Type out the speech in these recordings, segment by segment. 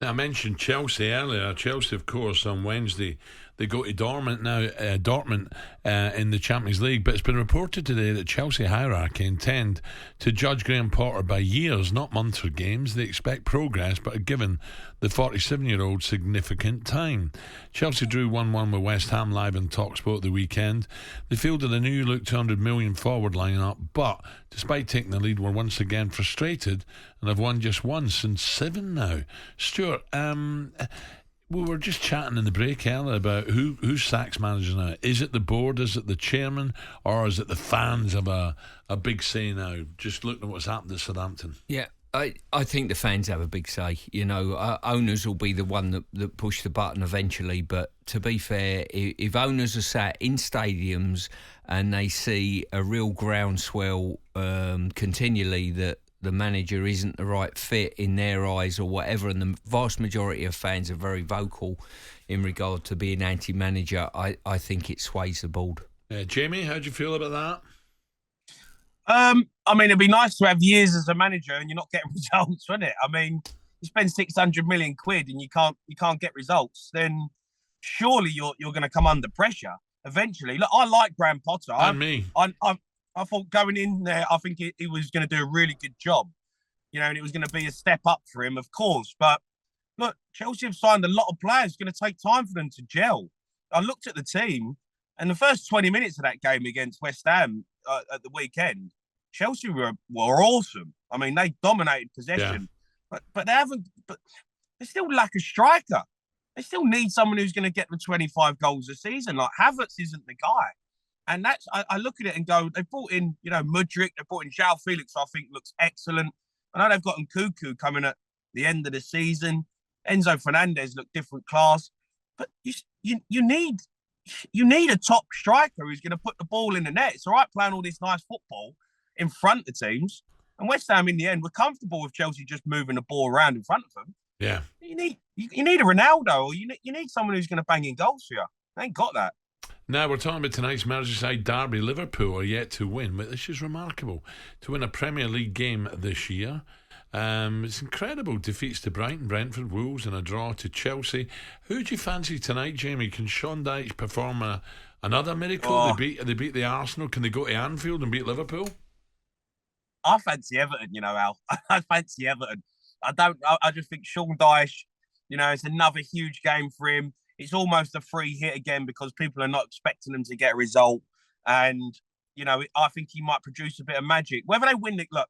I mentioned Chelsea earlier. Chelsea, of course, on Wednesday, they go to Dortmund in the Champions League. But it's been reported today that Chelsea hierarchy intend to judge Graham Potter by years, not months or games. They expect progress, but are given the 47-year-old significant time. Chelsea drew 1-1 with West Ham live on talkSPORT the weekend. They fielded a new look 200 million forward line-up, but despite taking the lead, were once again frustrated and have won just once in 7 now. Stuart, we were just chatting in the break earlier about who sacks managers now. Is it the board, is it the chairman, or is it the fans have a big say now? Just looking at what's happened at Southampton. Yeah, I think the fans have a big say. You know, owners will be the one that push the button eventually. But to be fair, if owners are sat in stadiums and they see a real groundswell continually that the manager isn't the right fit in their eyes or whatever, and the vast majority of fans are very vocal in regard to being anti-manager, I think it sways the board. Jamie, how do you feel about that? I mean, it'd be nice to have years as a manager and you're not getting results, wouldn't it? I mean, you spend 600 million quid and you can't get results, then surely you're going to come under pressure eventually. Look, I like Graham Potter. I thought going in there, I think he was going to do a really good job, you know, and it was going to be a step up for him, of course. But look, Chelsea have signed a lot of players. It's going to take time for them to gel. I looked at the team, and the first 20 minutes of that game against West Ham at the weekend, Chelsea were awesome. I mean, they dominated possession, but they haven't. But they still lack a striker. They still need someone who's going to get them 25 goals a season. Like Havertz isn't the guy. And that's, I look at it and go, they brought in, you know, Mudryk, they brought in João Felix, I think looks excellent. I know they've got Nkunku coming at the end of the season. Enzo Fernandez looked different class. But you need a top striker who's going to put the ball in the net. It's all right playing all this nice football in front of teams. And West Ham, in the end, were comfortable with Chelsea just moving the ball around in front of them. Yeah. You need a Ronaldo, or you need someone who's going to bang in goals for you. They ain't got that. Now, we're talking about tonight's Merseyside derby. Liverpool are yet to win, but this is remarkable. To win a Premier League game this year. It's incredible. Defeats to Brighton, Brentford, Wolves, and a draw to Chelsea. Who do you fancy tonight, Jamie? Can Sean Dyche perform another miracle? Oh. They beat the Arsenal. Can they go to Anfield and beat Liverpool? I fancy Everton, you know, Al. I fancy Everton. I just think Sean Dyche, you know, it's another huge game for him. It's almost a free hit again because people are not expecting him to get a result. And, you know, I think he might produce a bit of magic. Whether they win it, look,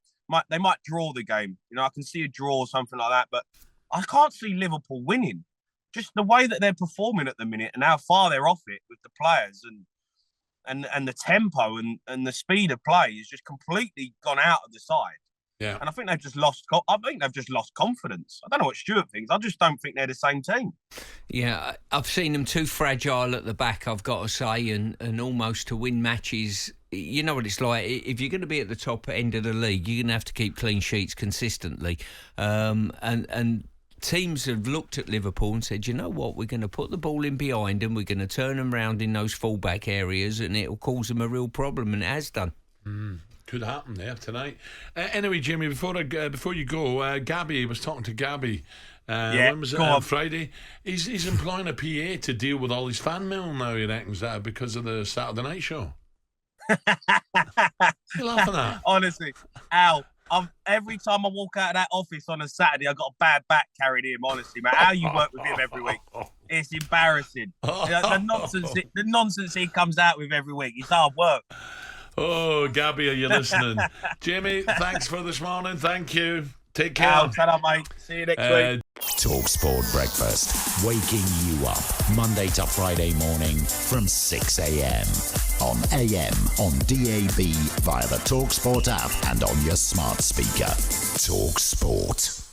they might draw the game. You know, I can see a draw or something like that. But I can't see Liverpool winning. Just the way that they're performing at the minute and how far they're off it with the players and the tempo and the speed of play has just completely gone out of the side. Yeah. And I think they've just lost confidence. I don't know what Stuart thinks. I just don't think they're the same team. Yeah, I've seen them too fragile at the back, I've got to say, and almost to win matches. You know what it's like. If you're going to be at the top end of the league, you're going to have to keep clean sheets consistently. And teams have looked at Liverpool and said, you know what, we're going to put the ball in behind them, we're going to turn them round in those fullback areas, and it'll cause them a real problem, and it has done. Could happen there tonight. Anyway, Jamie, before you go, Gabby, I was talking to Gabby. When was it? On Friday. He's employing a PA to deal with all his fan mail now, he reckons, that because of the Saturday night show. You're laughing at? Honestly, Al, every time I walk out of that office on a Saturday, I've got a bad back carried in, honestly, man. How you work with him every week? It's embarrassing. The nonsense he comes out with every week. It's hard work. Oh, Gabby, are you listening? Jamie, thanks for this morning. Thank you. Take care. Shut up, mate. See you next week. talkSPORT Breakfast, waking you up Monday to Friday morning from 6 a.m. on AM, on DAB, via the talkSPORT app and on your smart speaker. talkSPORT.